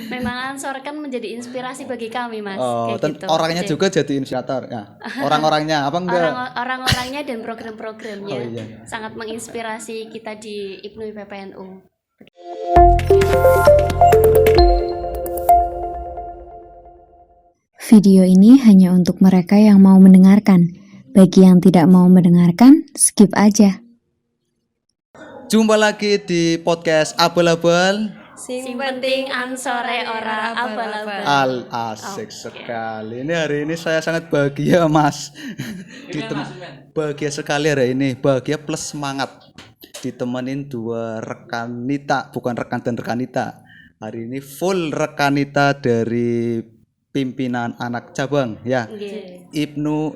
Memang Ansor kan menjadi inspirasi bagi kami, Mas. Oh, Kayak gitu. orangnya juga jadi inspirator ya. Orang-orangnya apa enggak? Orang-orangnya dan program-programnya Oh, iya. sangat menginspirasi kita di IPNU IPPNU. Video ini hanya untuk mereka yang mau mendengarkan. Bagi yang tidak mau mendengarkan, skip aja. Jumpa lagi di podcast Abal-Abal. Sing penting Ansore ora abal-abal. Asik sekali. Ini hari ini saya sangat bahagia, Mas. Bahagia sekali hari ini. Bahagia plus semangat. Ditemenin dua rekanita, bukan rekan dan rekanita. Hari ini full rekanita dari pimpinan anak cabang ya. IPNU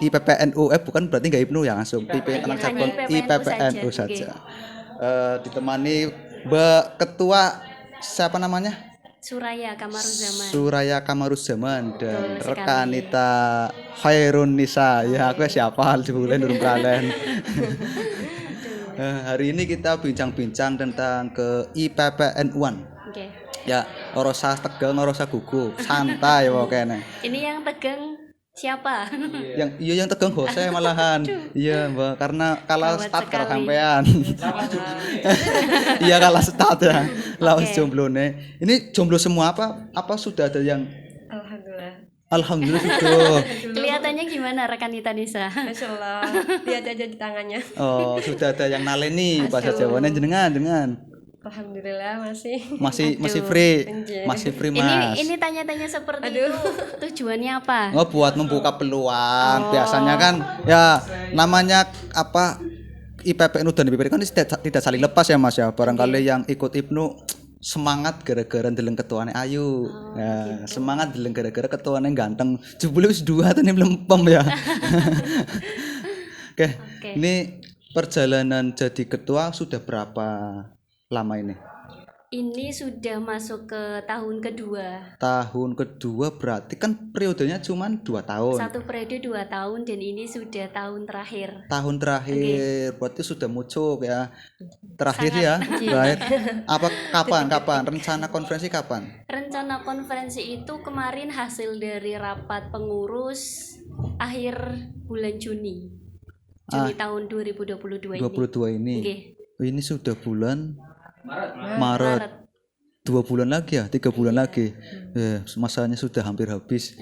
IPPNU bukan berarti enggak IPNU ya, langsung pimpinan anak cabang IPPNU saja. Ditemani Mbak Ketua siapa namanya? Suraya Kamaruzzaman dan rekanita Khairun Nisa. Ya aku siapa sebulan durung kalian. Hari ini kita bincang-bincang tentang ke IPPNU-an. Ya, ora usah tegang, ora usah gugup, santai pokoknya. Ini yang tegang siapa? Yang tegang Jose malahan. Iya, Mbak, karena kalah start karo sampean. Iya kalah start ya. Lawan jomblone. Ini jomblo semua apa? Apa sudah ada yang Alhamdulillah sudah. Kelihatannya gimana rekan Nita Nisa? Masyaallah, lihat aja di tangannya. Oh, sudah ada yang naleni bahasa Jawanya dengan. Alhamdulillah masih free. Masih free, Mas. Ini tanya-tanya seperti itu tujuannya apa? Oh, buat membuka peluang. Biasanya kan ya namanya apa IPPNU dan IPPNU kan tidak saling lepas ya, Mas ya. Barangkali yang ikut IPNU semangat gara-gara ndeleng ketuane ayu. Ya, gitu. Semangat ndeleng gara-gara ketuane ganteng. Jebule wis dua tene mlempem ya. Oke. Ini perjalanan jadi ketua sudah berapa lama ini? Ini sudah masuk ke tahun kedua. Tahun kedua berarti kan periodenya cuma 2 tahun. Satu periode 2 tahun dan ini sudah tahun terakhir. Tahun terakhir, berarti sudah mucuk ya. Terakhir ya, terakhir. Apa kapan? Rencana konferensi kapan? Rencana konferensi itu kemarin hasil dari rapat pengurus akhir bulan Juni tahun 2022 ini. 22 ini. Ini sudah bulan Maret. 2 bulan lagi ya, 3 bulan lagi. Masanya sudah hampir habis.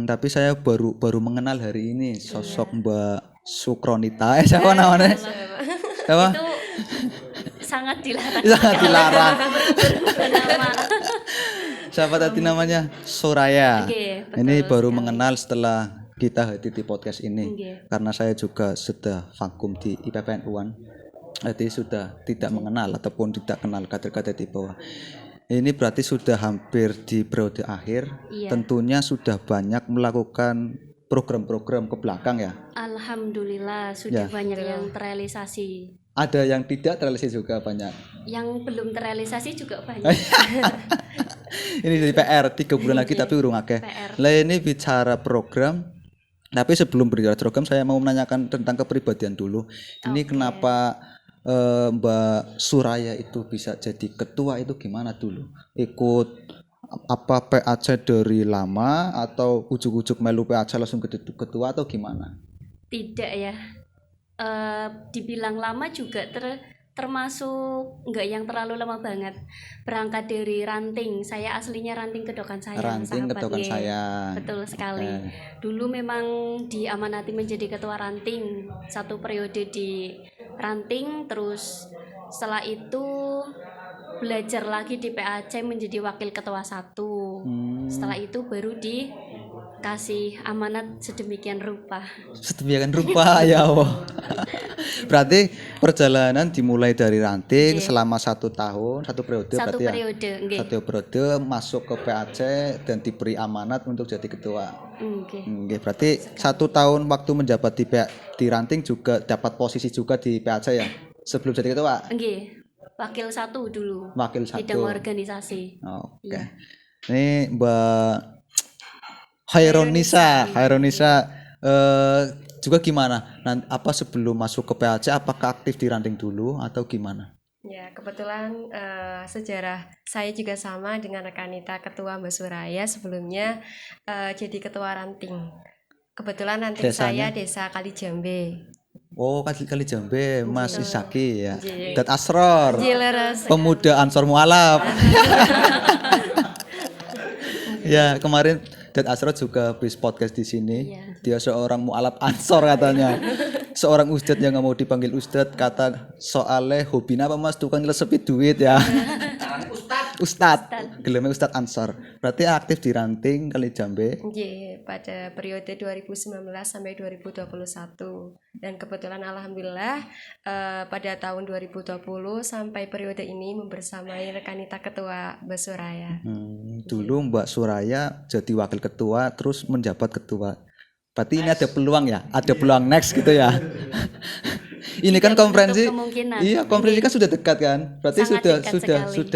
Tapi saya baru mengenal hari ini sosok Mbak Sukronita. Siapa namanya? Siapa? Itu sangat dilarang. Sangat dilarang. Siapa tadi namanya? Soraya. Ini baru mengenal setelah kita hadir di podcast ini. Karena saya juga sudah vakum di IPPNU-an. Jadi sudah tidak mengenal ataupun tidak kenal kader-kader di bawah. Ini berarti sudah hampir di periode akhir. Iya. Tentunya sudah banyak melakukan program-program ke belakang ya. Alhamdulillah sudah banyak yang terrealisasi. Ada yang tidak terrealisasi juga banyak. Yang belum terrealisasi juga banyak. Ini dari PR 3 bulan lagi tapi urung akeh. Lah ini bicara program. Tapi sebelum berbicara program saya mau menanyakan tentang kepribadian dulu. Ini kenapa Mbak Suraya itu bisa jadi ketua itu gimana dulu? Ikut apa PAC dari lama atau ujuk-ujuk melu PAC langsung ke ketua atau gimana? Tidak ya. Dibilang lama juga termasuk enggak yang terlalu lama banget. Berangkat dari Ranting. Saya aslinya Ranting Kedokan Sayang. Ranting Kedokan Sayang. Betul sekali. Dulu memang diamanati menjadi ketua Ranting. Satu periode di Ranting, terus setelah itu belajar lagi di PAC menjadi wakil ketua 1. Setelah itu baru dikasih amanat sedemikian rupa. Ya Allah. Berarti perjalanan dimulai dari Ranting selama 1 tahun, 1 periode berarti ya. 1 periode masuk ke PAC dan diberi amanat untuk jadi ketua. Berarti 1 tahun waktu menjabat di Ranting juga dapat posisi juga di PAC ya sebelum jadi ketua. Wakil 1 dulu. Wakil 1. Bidang organisasi. Oke. Ini Mbak Khairun Nisa juga gimana? Apa sebelum masuk ke PAC apakah aktif di Ranting dulu atau gimana? Ya, kebetulan sejarah saya juga sama dengan rekan Nita, ketua Mbak Suraya sebelumnya jadi ketua ranting. Kebetulan ranting Desanya? saya desa Kalijambe. Oh, kali Jambe, Mas Betul. Isaki ya. Iya. Dat Asror, Jileres. pemuda Ansor Mualaf. Ya, kemarin Dat Asror juga habis podcast di sini. Iya. Dia seorang mualaf Ansor katanya. Seorang ustadz yang nggak mau dipanggil ustadz, kata soalnya hobinya apa Mas? Tukang ngelesepi duit ya. Ustadz, gelarnya Ustadz Ansor. Berarti aktif di ranting kali Jambe. Iya, pada periode 2019 sampai 2021. Dan kebetulan alhamdulillah pada tahun 2020 sampai periode ini membersamai rekan Nita ketua Mbak Suraya. Dulu Mbak Suraya jadi wakil ketua, terus menjabat ketua. Berarti ini ada peluang ya, ada peluang next gitu ya. Ini kan Tidak konferensi, menutup kemungkinan. iya konferensi kan sudah dekat kan. Berarti Sangat dekat sekali.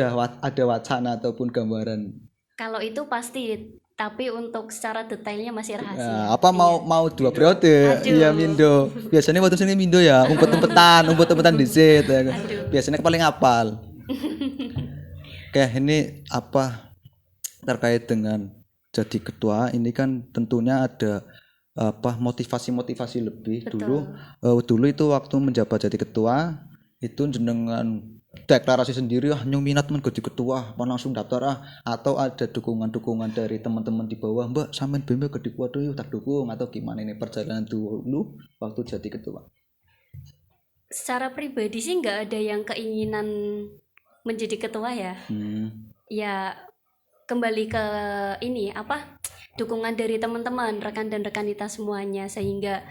ada wacana ataupun gambaran. Kalau itu pasti, tapi untuk secara detailnya masih rahasia. Nah, apa mau 2 periode? Aduh. Iya Mindo. Biasanya waktu sini Mindo ya, umpet-umpetan di Z. Ya. Biasanya paling apal. Oke, ini apa terkait dengan jadi ketua? Ini kan tentunya ada apa motivasi lebih. Betul. Dulu itu waktu menjabat jadi ketua itu jenengan deklarasi sendiri nyung minat men jadi ketua apa langsung daftar atau ada dukungan dari teman-teman di bawah, Mbak sampean bembe jadi ketua yuk tak dukung, atau gimana ini perjalanan dulu waktu jadi ketua? Secara pribadi sih nggak ada yang keinginan menjadi ketua ya. Ya kembali ke ini apa dukungan dari teman-teman, rekan dan rekan kita semuanya, sehingga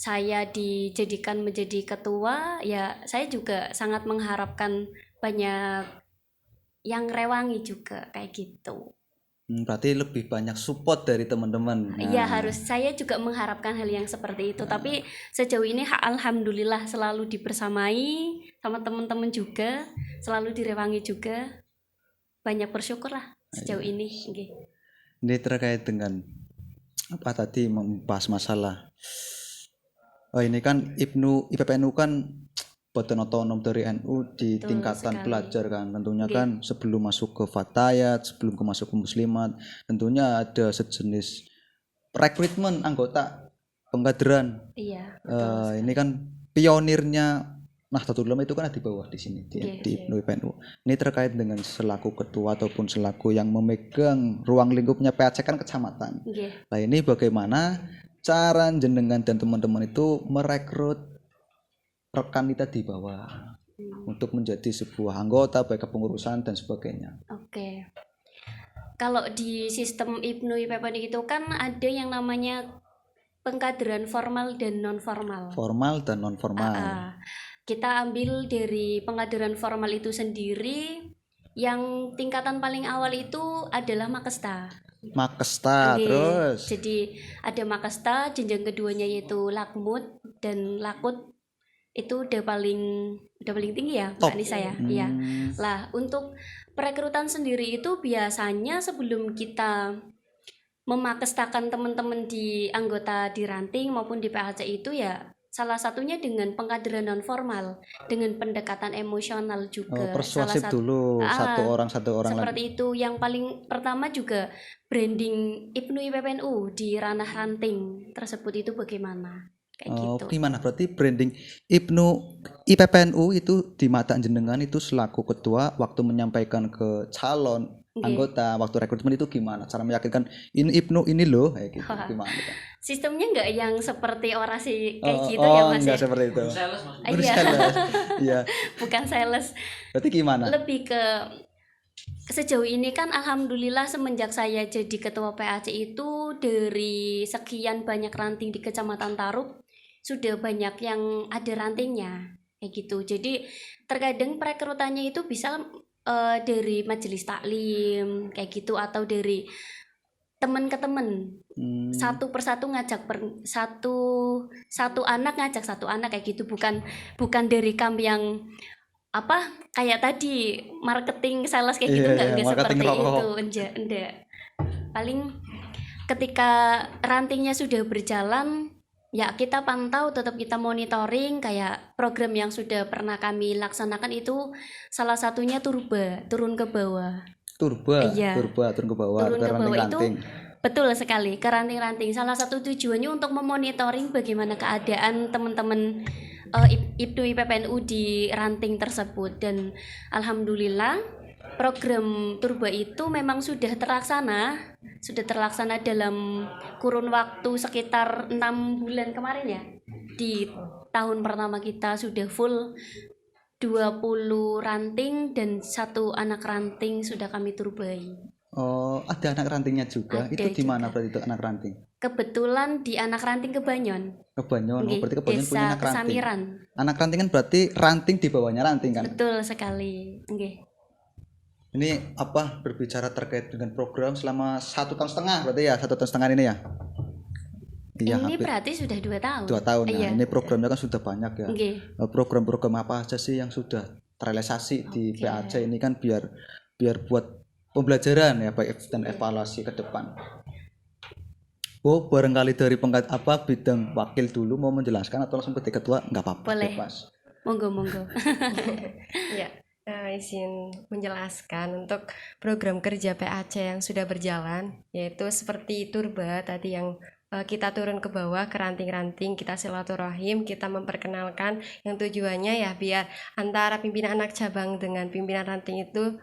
saya dijadikan menjadi ketua. Ya saya juga sangat mengharapkan banyak yang rewangi juga kayak gitu. Berarti lebih banyak support dari teman-teman. Iya, saya juga mengharapkan hal yang seperti itu. Tapi sejauh ini alhamdulillah selalu dibersamai sama teman-teman juga, selalu direwangi juga. Banyak bersyukur lah sejauh ini. Okay. Ini terkait dengan apa tadi membahas masalah. Ini kan IPPNU kan badan otonom dari NU di Betul tingkatan sekali. pelajar kan. Tentunya kan sebelum masuk ke Fatayat, sebelum masuk ke Muslimat, tentunya ada sejenis rekrutmen anggota pengkaderan. Iya. Ini kan pionirnya Nahdlatul Ulama itu kan di bawah di sini di IPPNU. Ini terkait dengan selaku ketua ataupun selaku yang memegang ruang lingkupnya PAC kan kecamatan. Nah ini bagaimana cara jenengan dan teman-teman itu merekrut rekan kita di bawah untuk menjadi sebuah anggota baik kepengurusan dan sebagainya? Oke. Kalau di sistem IPPNU itu kan ada yang namanya pengkaderan formal dan non formal. Formal dan non formal. Kita ambil dari pengkaderan formal itu sendiri, yang tingkatan paling awal itu adalah Makesta. Terus. Jadi ada Makesta, jenjang keduanya yaitu Lakmut dan Lakut. Itu udah paling tinggi ya Mbak Nisa ya. Iya. Lah untuk perekrutan sendiri itu biasanya sebelum kita memakestakan teman-teman di anggota di ranting maupun di PAC itu ya salah satunya dengan pengkaderan non formal, dengan pendekatan emosional juga. Persuasif dulu satu orang seperti lagi. itu. Yang paling pertama juga branding IPPNU di ranah ranting tersebut itu bagaimana? Kayak gitu. Gimana berarti branding IPPNU itu di mata jenengan itu selaku ketua waktu menyampaikan ke calon anggota waktu rekrutmen itu gimana cara meyakinkan ini IPNU ini loh kayak gitu? Gimana gitu? Sistemnya nggak yang seperti orasi kayak gitu ya Mas? Enggak seperti itu. Iya. Bukan sales. Berarti gimana? Lebih ke sejauh ini kan alhamdulillah semenjak saya jadi ketua PAC itu dari sekian banyak ranting di Kecamatan Tarub sudah banyak yang ada rantingnya kayak gitu. Jadi terkadang perekrutannya itu bisa dari majelis taklim kayak gitu atau dari teman ke teman, satu persatu ngajak satu anak ngajak satu anak kayak gitu, bukan dari kamp yang apa kayak tadi marketing sales kayak gitu, enggak seperti itu, enggak. Paling ketika rantingnya sudah berjalan ya kita pantau, tetap kita monitoring kayak program yang sudah pernah kami laksanakan itu salah satunya turun ke bawah. Turun Iya. turun ke bawah, Turun ke ke bawah itu ranting-ranting. betul sekali ke ranting-ranting. Salah satu tujuannya untuk memonitoring bagaimana keadaan teman-teman IPNU IPPNU di ranting tersebut, dan alhamdulillah program Turba itu memang sudah terlaksana dalam kurun waktu sekitar 6 bulan kemarin ya. Di tahun pertama kita sudah full 20 ranting dan 1 anak ranting sudah kami turbai. Oh, ada anak rantingnya juga. Ada Itu di mana juga. berarti itu anak ranting? Kebetulan di anak ranting Kebanyon. Kebanyon. Oh, Nggih, berarti Kebanyon punya Desa anak ranting. Kesamiran. Anak ranting kan berarti ranting di bawahnya ranting kan? Betul sekali. Nggih. Ini apa berbicara terkait dengan program selama 1,5 tahun berarti ya, 1,5 tahun ini ya? Iya, Ini hampir berarti sudah 2 tahun. 2 tahun ya. Iya. Ini programnya kan sudah banyak ya. Nggih. Program-program apa aja sih yang sudah terrealisasi di Oke. PAC ini kan biar buat pembelajaran ya, baik dan evaluasi ke depan. Oh, barangkali dari bidang wakil dulu mau menjelaskan atau langsung ke ketua, nggak apa-apa, Boleh. bebas. Monggo. Ya, izin menjelaskan untuk program kerja PAC yang sudah berjalan, yaitu seperti Turba tadi yang kita turun ke bawah ke ranting-ranting, kita silaturahim, kita memperkenalkan yang tujuannya ya biar antara pimpinan anak cabang dengan pimpinan ranting itu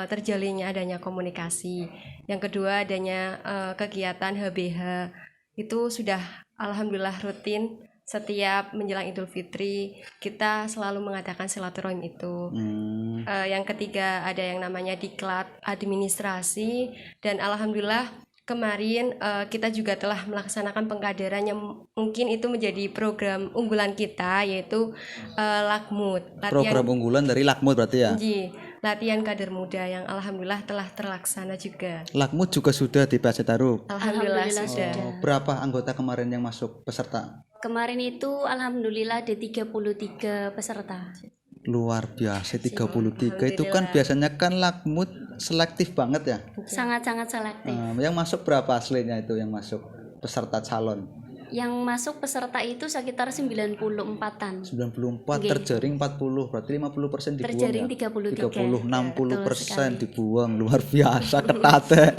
terjalinnya adanya komunikasi. Yang kedua adanya kegiatan HBH itu sudah alhamdulillah rutin. Setiap menjelang Idul Fitri kita selalu mengadakan silaturahim itu. Yang ketiga ada yang namanya diklat administrasi, dan alhamdulillah kemarin kita juga telah melaksanakan pengkaderan yang mungkin itu menjadi program unggulan kita, yaitu Lakmut, Program unggulan dari Lakmut berarti ya. latihan kader muda yang alhamdulillah telah terlaksana juga. Lakmut juga sudah di PAC Tarup. Alhamdulillah Alhamdulillah sudah. sudah. Berapa anggota kemarin yang masuk peserta? Kemarin itu alhamdulillah ada 33 peserta. Luar biasa, 33 itu kan Alhamdulillah. biasanya kan Lakmut selektif banget ya. Sangat-sangat selektif. Yang masuk berapa aslinya itu yang masuk peserta calon? Yang masuk peserta itu sekitar 94-an. 94 Nggih. terjaring 40 berarti 50% dibuang Terjaring ya. 33. 30 60% Betul sekali. dibuang, luar biasa ketat ya.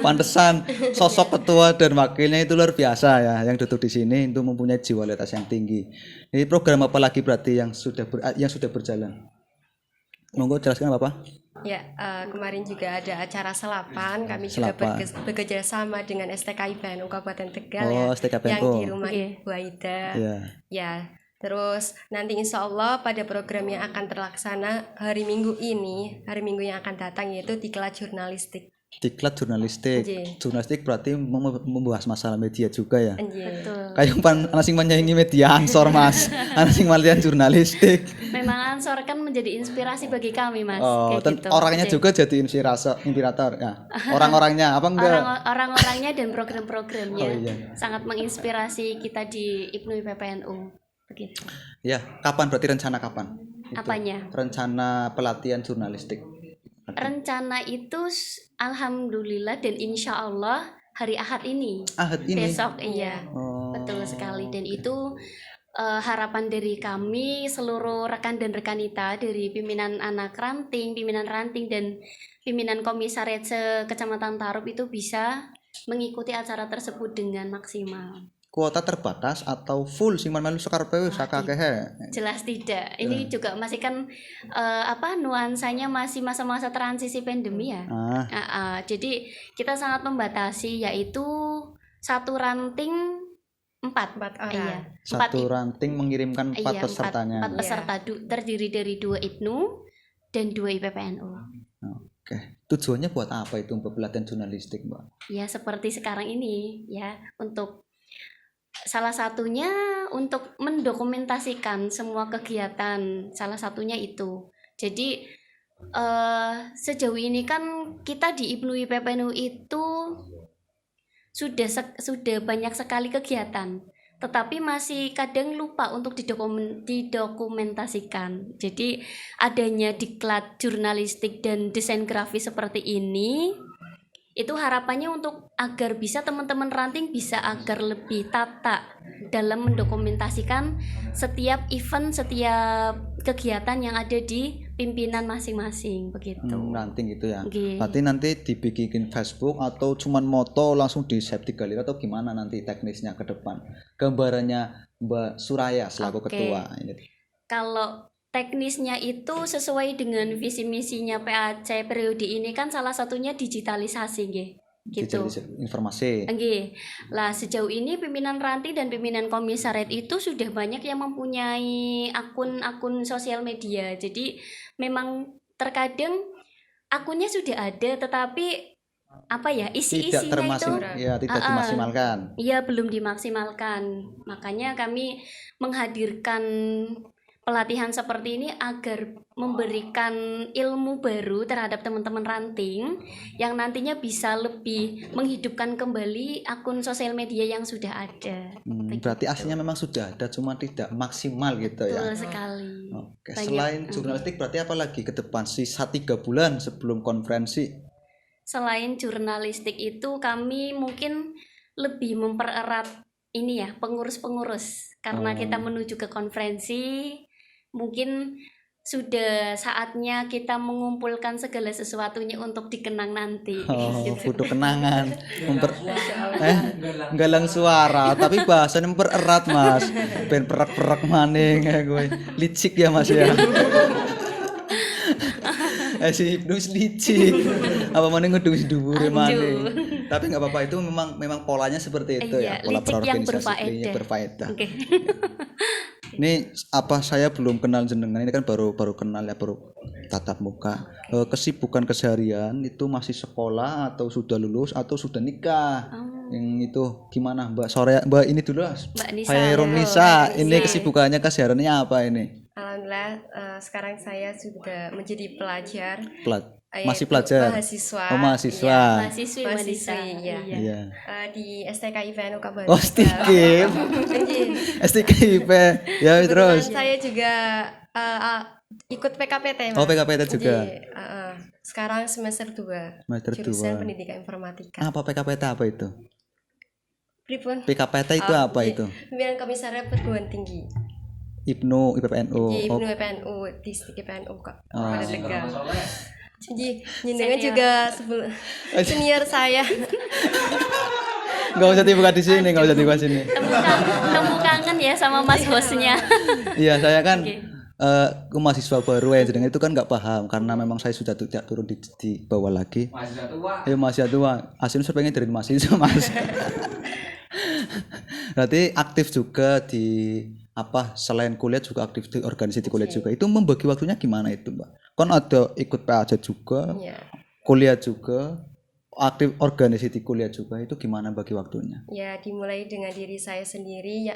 Pantesan sosok ketua dan wakilnya itu luar biasa ya, yang duduk di sini itu mempunyai jiwa loyalitas yang tinggi. Ini program apa lagi berarti yang sudah berjalan? Monggo jelaskan Bapak. Ya, kemarin juga ada acara selapan. Kami juga Selapan. bekerja sama dengan STK IPNU Kabupaten Tegal Oh, ya, STK yang IPNU. di rumah Oke. Bu Aida. Ya. Ya, terus nanti insya Allah pada program yang akan terlaksana hari Minggu yang akan datang yaitu diklat jurnalistik. Diklat jurnalistik. Nggih. Jurnalistik berarti membahas masalah media juga ya. Anjir. Betul. Kayak anak sing menyaingi media ansor Mas. Anak sing malian jurnalistik. Memang Ansor kan menjadi inspirasi bagi kami, Mas. Oh, Kayak dan gitu. orangnya Jadi, juga jadi inspirator ya. Orang-orangnya apa enggak? orang-orangnya dan program-programnya Oh, iya. sangat menginspirasi kita di IPNU IPPNU. Begitu. Ya, kapan berarti rencana kapan? Itu. Apanya? Rencana pelatihan jurnalistik. Rencana itu alhamdulillah dan insya Allah hari Ahad ini. Ahad ini. Besok iya. Oh. Betul sekali, dan itu harapan dari kami seluruh rekan dan rekanita dari pimpinan anak ranting, pimpinan ranting dan pimpinan komisariat Kecamatan Tarup itu bisa mengikuti acara tersebut dengan maksimal. Kuota terbatas atau full sing melu sakarepe wis akakehe. Jelas tidak. Ini juga masih kan nuansanya masih masa-masa transisi pandemi ya. Jadi kita sangat membatasi, yaitu satu ranting 4 4 orang. Iya. Satu ranting mengirimkan 4 Iya, pesertanya. empat peserta terdiri dari 2 IPNU dan 2 IPPNU. Oke. Tujuannya buat apa itu untuk pelatihan jurnalistik, Mbak? Ya seperti sekarang ini ya, untuk salah satunya untuk mendokumentasikan semua kegiatan, salah satunya itu. Jadi sejauh ini kan kita di IPNU IPPNU itu sudah banyak sekali kegiatan, tetapi masih kadang lupa untuk didokumentasikan. Jadi adanya diklat jurnalistik dan desain grafis seperti ini Itu harapannya untuk agar bisa teman-teman ranting bisa agar lebih tata dalam mendokumentasikan setiap event, setiap kegiatan yang ada di pimpinan masing-masing begitu. Ranting gitu ya. Nggih. Berarti nanti dibikin Facebook atau cuman moto langsung di save di galeri atau gimana nanti teknisnya ke depan? Gambarannya Mbak Suraya selaku Oke. ketua ini. Kalau teknisnya itu sesuai dengan visi misinya PAC periode ini kan salah satunya digitalisasi nggih. Gitu. Informasi. Nggih. Lah sejauh ini pimpinan ranting dan pimpinan komisariat itu sudah banyak yang mempunyai akun-akun sosial media. Jadi memang terkadang akunnya sudah ada tetapi apa ya Tidak isi-isinya itu tidak dimaksimalkan. iya belum dimaksimalkan. Makanya kami menghadirkan pelatihan seperti ini agar memberikan ilmu baru terhadap teman-teman ranting yang nantinya bisa lebih menghidupkan kembali akun sosial media yang sudah ada. Berarti aslinya memang sudah ada, cuma tidak maksimal gitu ya. Betul sekali. Oke. Banyak. Selain jurnalistik, berarti apa lagi ke depan? Sisa 3 bulan sebelum konferensi. Selain jurnalistik itu kami mungkin lebih mempererat ini ya pengurus-pengurus karena kita menuju ke konferensi mungkin sudah saatnya kita mengumpulkan segala sesuatunya untuk dikenang nanti. Butuh kenangan, galang suara, tapi bahasanya mempererat mas, ben perak-perak maning ya gue, licik ya mas ya. Si hipnos licik, apa maning ngedung dhuwure maning. Tapi nggak apa-apa, itu memang polanya seperti itu Iya, ya, pola licik yang berorganisasi berfaedah. Oke. Ini apa saya belum kenal jenengan, ini kan baru kenal ya, baru tatap muka. Kesibukan keseharian itu masih sekolah atau sudah lulus atau sudah nikah? Yang itu gimana Mbak Soraya? Mbak ini dulu lah. Mbak Nisa. Khairun Nisa, ini kesibukannya kesehariannya apa ini? Alhamdulillah sekarang saya sudah menjadi pelajar. Masih pelajar. Mahasiswa. Oh, mahasiswa. Mahasiswi Mbak Nisa. Iya. Iya. Di STK IPN Kabupaten. Oh, STKIP. STKIP. Ya terus. Saya juga ikut PKPT Mas. Oh, PKPT juga. Jadi, sekarang semester 2. Semester Jurusan 2. Pendidikan Informatika. Apa PKPT apa itu? Pripun? PKPT itu apa itu? Pimpinan Komisariat Perguruan Tinggi. IPNU, IPPNU. Di Oh, IPNU IPNU, Distrik IPNU Kak. Oh. Pada Tegal. Jadi jenengan juga senior saya. Enggak usah dibuka di sini, enggak usah dibuka sini. Temu kangen ya sama Mas hostnya. Iya, saya kan ke mahasiswa baru ya, jadi itu kan nggak paham karena memang saya sudah tidak turun di bawah lagi. Mahasiswa tua. Ya mahasiswa tua. Aslinya saya pengen dari mahasiswa mas. Berarti aktif juga di apa selain kuliah juga aktif di organisasi kuliah juga. Itu membagi waktunya gimana itu mbak? Kan ada ikut PAJ juga, kuliah juga, aktif organisasi kuliah juga. Itu gimana bagi waktunya? Ya dimulai dengan diri saya sendiri ya,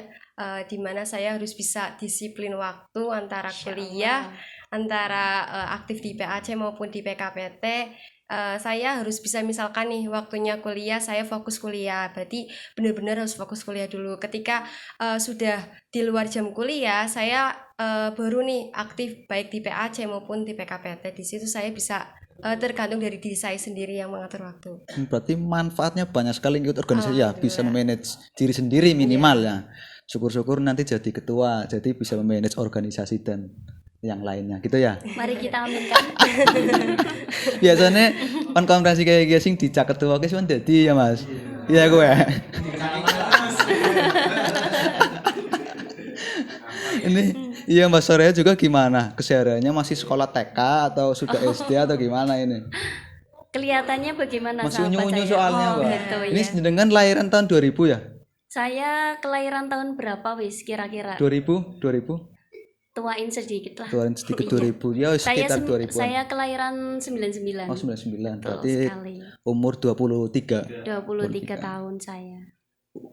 di mana saya harus bisa disiplin waktu antara kuliah, antara aktif di PAC maupun di PKPT. Saya harus bisa misalkan nih waktunya kuliah saya fokus kuliah, berarti benar-benar harus fokus kuliah dulu. Ketika sudah di luar jam kuliah saya baru nih aktif baik di PAC maupun di PKPT. Di situ saya bisa tergantung dari diri saya sendiri yang mengatur waktu. Berarti manfaatnya banyak sekali ikut organisasi ya, bisa memanage diri sendiri minimal ya. Syukur-syukur nanti jadi ketua, jadi bisa memanage organisasi dan yang lainnya gitu ya. Mari kita aminkan. Biasanya kan konferensi kayak gini sing dicak ketua ki cuma dadi ya Mas. Iya gue. Ini iya Mbak Soraya juga gimana? Kesehariannya masih sekolah TK atau sudah SD atau gimana ini? Kelihatannya bagaimana Masih sahabat unyu-unyu saya? soalnya, Mbak. Gitu, Ini ya. dengan lahiran tahun 2000 ya? Saya kelahiran tahun berapa wis kira-kira? 2000? Tuain sedikit lah. Tuain sedikit Iya. 2000. Ya sekitar 2000-an. Saya kelahiran 99. Oh 99. Betul Berarti sekali. umur 23. 23 tahun saya.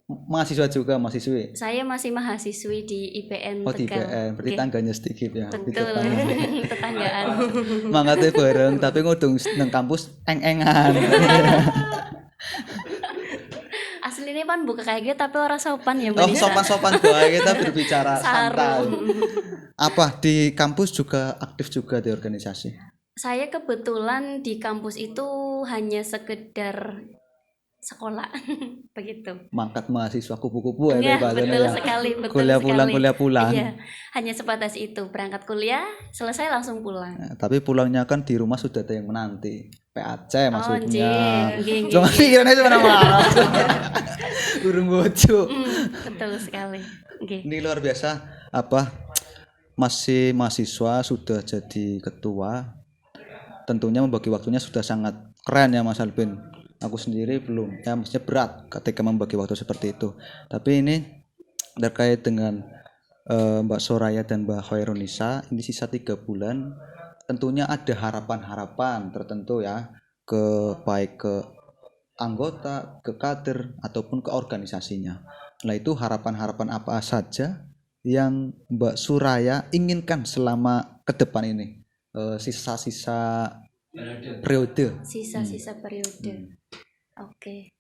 Mahasiswa juga, mahasiswi. Saya masih mahasiswi di IPN Oh di Tegal. IPN, berarti Oke. tangganya sedikit ya. Di Betul. depan. Tetanggaan. Mangkatnya bareng, tapi ngudung nang kampus eng-engan. Aslinya pan buka kayak gitu tapi orang sopan ya Mbak Oh Nisa. sopan-sopan bae kita berbicara santai. Saru. Apa di kampus juga aktif juga di organisasi? Saya kebetulan di kampus itu hanya sekedar sekolah begitu. Mangkat mahasiswa kupu-kupu ya Enggak, bahasanya betul ya. sekali, betul Kuliah pulang, sekali. kuliah pulang. Iya, hanya sebatas itu, berangkat kuliah, selesai langsung pulang. Nah, tapi pulangnya kan di rumah sudah ada yang menanti. PAC Oh, maksudnya. nggih, Cuma nggih. pikirannya cuma nama. Burung bojo. Betul sekali. Nggih. Ini luar biasa apa masih mahasiswa sudah jadi ketua. Tentunya membagi waktunya sudah sangat keren ya Mas Alvin. Aku sendiri belum, ya maksudnya berat ketika membagi waktu seperti itu. Tapi ini terkait dengan Mbak Soraya dan Mbak Khairunisa, ini sisa 3 bulan. Tentunya ada harapan-harapan tertentu ya, baik ke anggota, ke kader ataupun ke organisasinya. Nah itu harapan-harapan apa saja yang Mbak Suraya inginkan selama ke depan ini? Sisa-sisa periode. Sisa-sisa periode. Oke.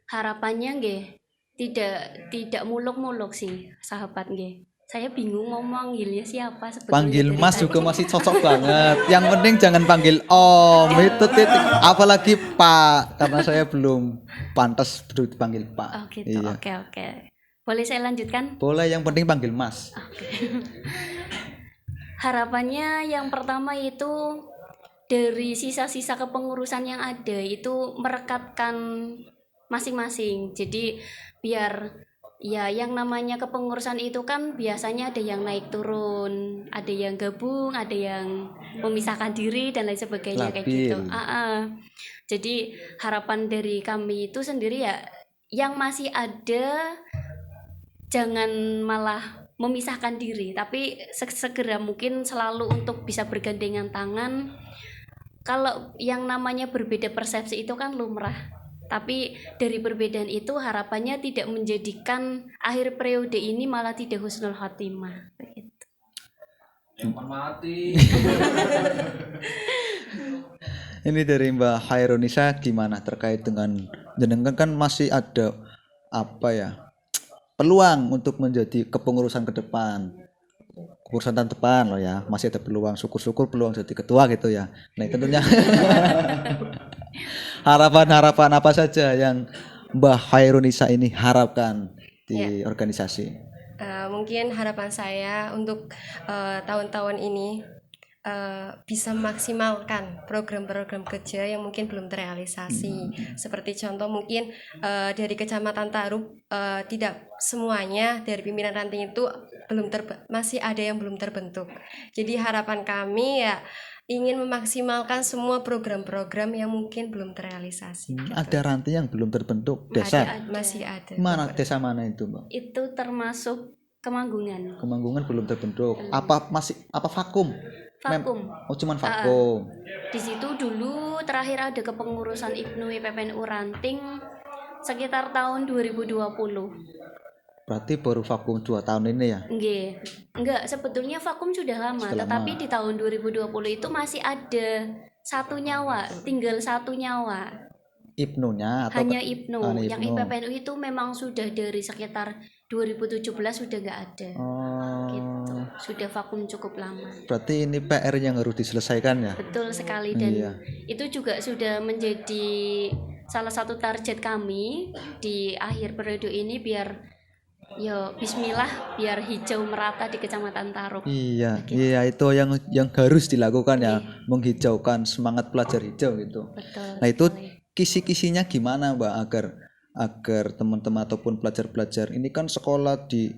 Harapannya nggih tidak muluk-muluk sih, sahabat nggih. Saya bingung mau manggilnya siapa sebetulnya. Panggil dari Mas tadi. juga masih cocok banget. Yang penting jangan panggil Om, itu titik. Apalagi Pak, karena saya belum pantas dipanggil Pak. Oh gitu. Iya. Oke. Boleh saya lanjutkan? Boleh, yang penting panggil Mas. Harapannya yang pertama itu dari sisa-sisa kepengurusan yang ada itu merekatkan masing-masing. Jadi biar ya yang namanya kepengurusan itu kan biasanya ada yang naik turun, ada yang gabung, ada yang memisahkan diri dan lain sebagainya kayak Labil. gitu. Jadi harapan dari kami itu sendiri ya yang masih ada jangan malah memisahkan diri, tapi segera mungkin selalu untuk bisa bergandengan tangan. Kalau yang namanya berbeda persepsi itu kan lumrah, tapi dari perbedaan itu harapannya tidak menjadikan akhir periode ini malah tidak husnul khotimah begitu. Ini dari Mbak Khairunisa gimana terkait dengan jenengan kan masih ada apa ya peluang untuk menjadi kepengurusan ke depan, kepengurusan tahun depan loh ya, masih ada peluang, syukur-syukur peluang jadi ketua gitu ya. Nah tentunya harapan-harapan apa saja yang Mbak Khairunisa ini harapkan di organisasi? Mungkin harapan saya untuk tahun-tahun ini bisa memaksimalkan program-program kerja yang mungkin belum terrealisasi. Seperti contoh mungkin dari Kecamatan Tarup tidak semuanya dari pimpinan ranting itu masih ada yang belum terbentuk. Jadi harapan kami ya ingin memaksimalkan semua program-program yang mungkin belum terrealisasi. Gitu. Ada ranting yang belum terbentuk desa. Masih ada. Mana desa mana itu, Mbak? Itu termasuk Kemanggungan. Kemanggungan belum terbentuk. Apa vakum? Vakum. Oh, cuman vakum. Di situ dulu terakhir ada kepengurusan Ibnu PPNU Ranting sekitar tahun 2020. Berarti baru vakum 2 tahun ini ya? Enggak, sebetulnya vakum sudah lama, tetapi di tahun 2020 itu masih ada satu nyawa, tinggal satu nyawa. Ibnunya atau hanya Ibnu. Yang Ibnu. IPPNU itu memang sudah dari sekitar 2017 sudah nggak ada. Gitu. Sudah vakum cukup lama. Berarti ini PR yang harus diselesaikan ya? Betul sekali, dan itu juga sudah menjadi salah satu target kami di akhir periode ini, biar ya bismillah biar hijau merata di Kecamatan Tarup. Iya, iya itu yang harus dilakukan ya, menghijaukan semangat pelajar hijau gitu. Betul. Nah, itu kisi-kisinya gimana, Mbak, agar teman-teman ataupun pelajar-pelajar ini kan sekolah di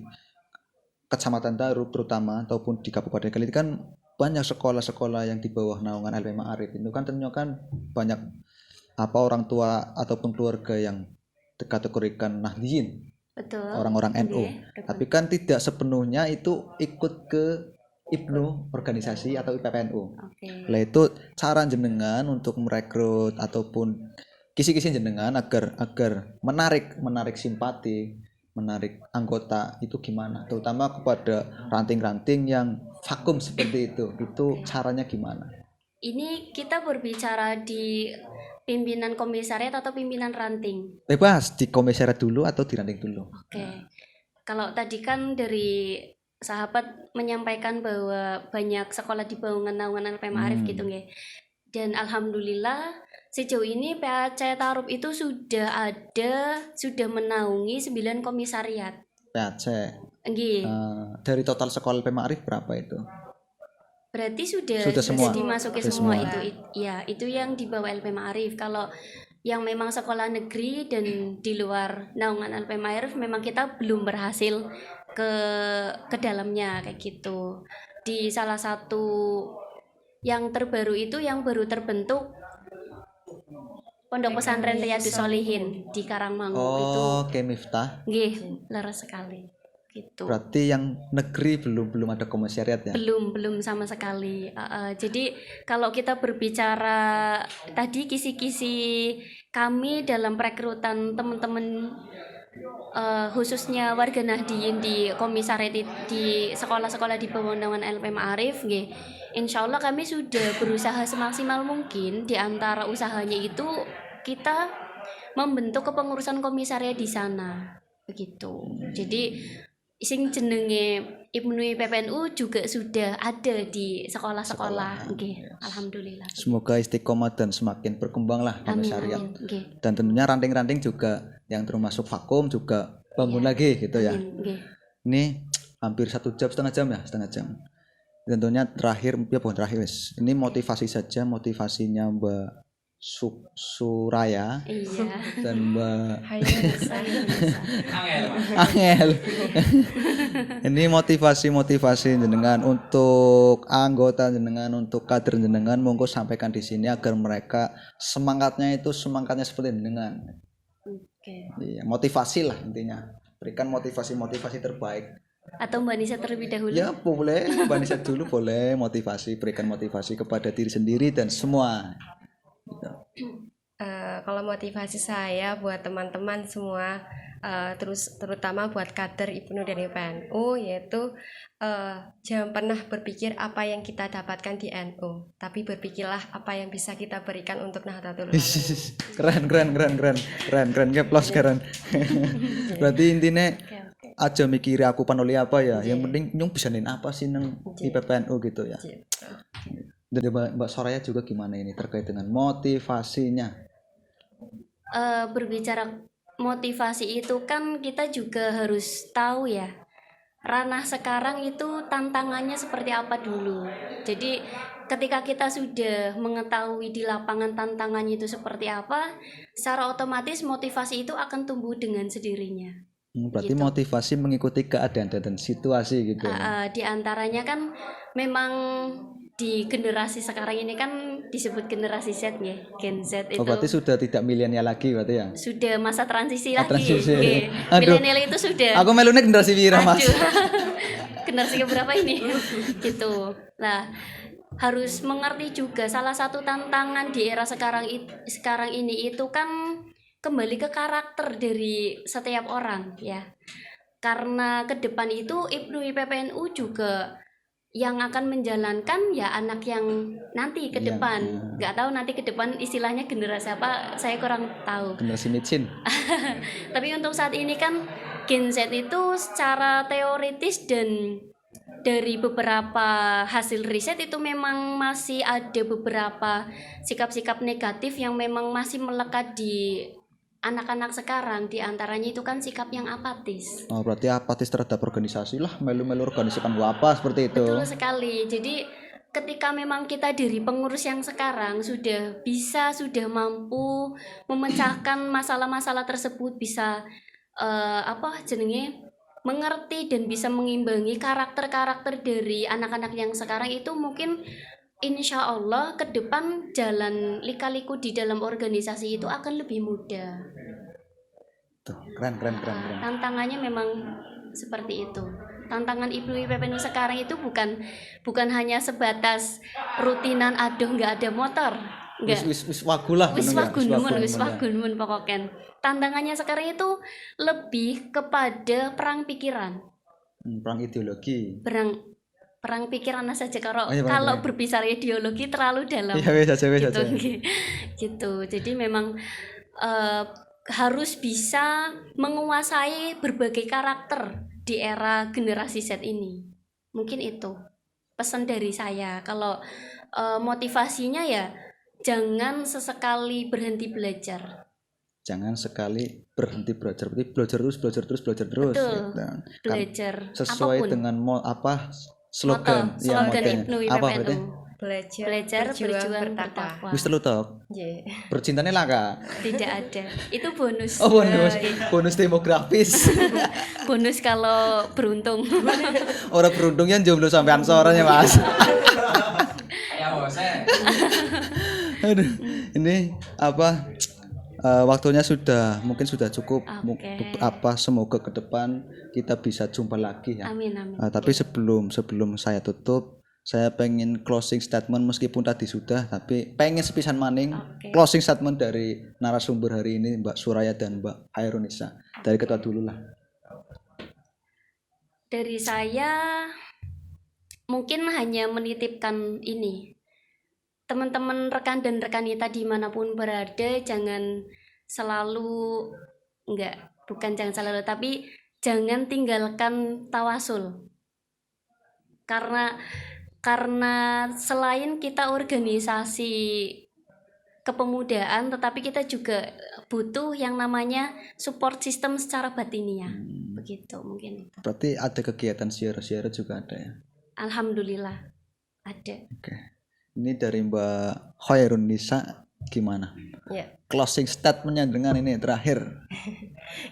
Kecamatan Tarup terutama ataupun di Kabupaten Kali ini kan banyak sekolah-sekolah yang di bawah naungan LP Ma'arif. Itu kan tentunya kan banyak orang tua ataupun keluarga yang dikategorikan Nahdliyin. Betul. Orang-orang NU. Tapi kan tidak sepenuhnya itu ikut ke Ibnu organisasi atau IPPNU. Lah itu cara jenengan untuk merekrut ataupun kisi-kisi jenengan agar menarik simpati, menarik anggota itu gimana? Terutama kepada ranting-ranting yang vakum seperti itu. Itu caranya gimana? Ini kita berbicara di pimpinan komisariat atau pimpinan ranting? Bebas, di komisariat dulu atau di ranting dulu. Oke. Kalau tadi kan dari sahabat menyampaikan bahwa banyak sekolah di bawah naungan LPM Arif gitu nggih. Dan alhamdulillah sejauh ini PAC Tarup itu sudah menaungi 9 komisariat. PAC. Nggih. Dari total sekolah LPM Arif berapa itu? Berarti sudah semua. dimasuki Sudah semua semua. itu yang di bawah LPM Arif. Kalau yang memang sekolah negeri dan di luar naungan LPM Arif memang kita belum berhasil ke dalamnya kayak gitu. Di salah satu yang terbaru itu yang baru terbentuk Pondok Pesantren Riyadus Sholihin di Karangmangu itu. Oh, Miftah. Nggih, leres sekali. Gitu. Berarti yang negeri belum ada komisariat ya? Belum sama sekali. Jadi kalau kita berbicara tadi kisi-kisi kami dalam perekrutan teman-teman khususnya warga Nahdien di komisariat di sekolah-sekolah di bawah naungan LPM Arif, nggih. Insya Allah kami sudah berusaha semaksimal mungkin. Di antara usahanya itu kita membentuk kepengurusan komisariat di sana, begitu. Jadi sing jenenge Ibnu PPNU juga sudah ada di sekolah-sekolah, nggih. Alhamdulillah. Semoga istiqomah dan semakin berkembanglah komisariat. Amin, nggih. Dan tentunya ranting-ranting juga yang termasuk vakum juga bangun lagi gitu ya. Nggih. Ini hampir 1 jam, setengah jam. Tentunya terakhir, ya bukan terakhir wes. Ini motivasi saja, motivasinya Mbak Suraya Iya. dan Mbak Hayo Angel. Ini motivasi jenengan untuk anggota jenengan, untuk kader jenengan, monggo sampaikan di sini agar mereka semangatnya seperti jenengan. Oke. Iya, motivasi lah intinya. Berikan motivasi terbaik. Atau Mbak Nisa terlebih dahulu. Ya boleh, Mbak Nisa dulu boleh motivasi, berikan motivasi kepada diri sendiri dan semua. Gitu. Kalau motivasi saya buat teman-teman semua, terutama buat kader Ibnu dan PPNU, yaitu jangan pernah berpikir apa yang kita dapatkan di NU, tapi berpikirlah apa yang bisa kita berikan untuk Nahdlatul Ulama. Keren, plus keren. Berarti intinya aja mikir aku panoli apa ya, yang penting nyung bisa nin apa sih nang di PPNU gitu ya. Dari Mbak Soraya juga gimana ini terkait dengan motivasinya? Berbicara motivasi itu kan kita juga harus tahu ya, ranah sekarang itu tantangannya seperti apa dulu. Jadi ketika kita sudah mengetahui di lapangan tantangannya itu seperti apa, secara otomatis motivasi itu akan tumbuh dengan sendirinya. Berarti Gitu. motivasi mengikuti keadaan dan situasi gitu. Di antaranya kan memang di generasi sekarang ini kan disebut generasi Z ya, Gen Z itu Berarti sudah tidak milenial lagi berarti ya? sudah masa transisi lagi. Transisi. Nggih. Aduh. Milenial itu sudah. Aku melunya generasi Wira Mas. Aduh. Generasi keberapa ini? Gitu. Nah, harus mengerti juga salah satu tantangan di era sekarang ini itu kan kembali ke karakter dari setiap orang ya. Karena ke depan itu Ibnu PPNU juga yang akan menjalankan ya anak yang nanti ke Iya, depan. iya. Nggak tahu nanti ke depan istilahnya generasi apa, saya kurang tahu. Generasi micin. Tapi untuk saat ini kan Gen Z itu secara teoritis dan dari beberapa hasil riset itu memang masih ada beberapa sikap-sikap negatif yang memang masih melekat di anak-anak sekarang. Di antaranya itu kan sikap yang apatis. Oh, berarti apatis terhadap organisasi lah, melu-melu organisasi kan apa seperti itu. Betul sekali. Jadi ketika memang kita dari pengurus yang sekarang sudah mampu memecahkan masalah-masalah tersebut, bisa mengerti dan bisa mengimbangi karakter-karakter dari anak-anak yang sekarang itu, mungkin insya Allah ke depan jalan lika-liku di dalam organisasi itu akan lebih mudah. Tuh, keren. Tantangannya memang seperti itu. Tantangan Ibnu PPNU sekarang itu bukan hanya sebatas rutinan aduh nggak ada motor. Enggak. Wis wagulah. Wis gunung ya. wagunmun pokoknya. Tantangannya sekarang itu lebih kepada perang pikiran. Perang ideologi. Perang pikiran saja Oh, iya, kalau iya. berbicara ideologi terlalu dalam. Iya, wis aja. Gitu. Jadi memang harus bisa menguasai berbagai karakter di era generasi Z ini. Mungkin itu pesan dari saya. Kalau motivasinya ya jangan sesekali berhenti belajar. Jangan sekali berhenti belajar, berarti belajar terus Betul. gitu. Belajar Sesuai apapun. dengan Slogan slogan motonya. IPNU Apa IPPNU. berarti? Belajar, berjuang, bertakwa. Wis telu tok. Nggih. Percintane langka. Tidak ada. Itu bonus. Oh, bonus demografis. Bonus kalau beruntung. Orang beruntungnya jomblo sampean sorenya, Mas. Aduh, ini apa? Waktunya mungkin sudah cukup. Semoga ke depan kita bisa jumpa lagi ya. Amin amin. Tapi sebelum saya tutup, saya pengen closing statement meskipun tadi sudah, tapi pengen sepisan maning closing statement dari narasumber hari ini, Mbak Suraya dan Mbak Hairunisa. Dari ketua dulu lah. Dari saya mungkin hanya menitipkan ini. Teman-teman rekan dan rekanita dimanapun berada, jangan selalu jangan selalu, tapi jangan tinggalkan tawasul. Karena selain kita organisasi kepemudaan, tetapi kita juga butuh yang namanya support system secara batiniah. Begitu mungkin itu. Berarti ada kegiatan siara juga ada ya? Alhamdulillah ada. Oke. Ini dari Mbak Hairunisa gimana? Ya. Closing statementnya dengan ini terakhir.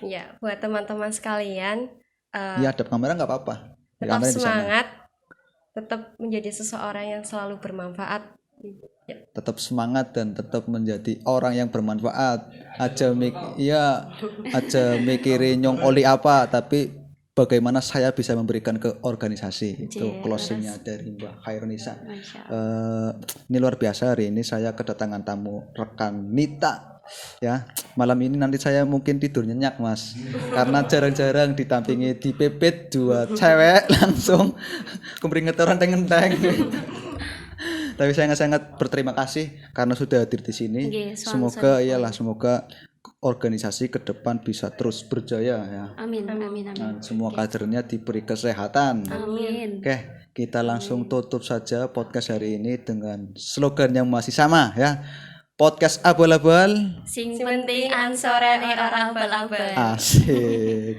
Ya, buat teman-teman sekalian, Ya hadap kamera nggak apa-apa. tetap semangat, tetap menjadi seseorang yang selalu bermanfaat. Ya. Tetap semangat dan tetap menjadi orang yang bermanfaat. Aja mikirin nyong oli apa, tapi bagaimana saya bisa memberikan ke organisasi. Itu closingnya dari Mbak Hairunisa. Ini luar biasa, hari ini saya kedatangan tamu rekan Nita ya. Malam ini nanti saya mungkin tidur nyenyak, Mas, karena jarang-jarang ditampingi dipepet dua cewek langsung kemringet orang teng-teng. Tapi saya sangat berterima kasih karena sudah hadir di sini. Semoga organisasi ke depan bisa terus berjaya ya. Amin. Dan semua kadernya diberi kesehatan. Amin. Oke, kita langsung tutup saja podcast hari ini dengan slogan yang masih sama ya. Podcast abal-abal. Sing penting ansorane ora abal-abal. Asik.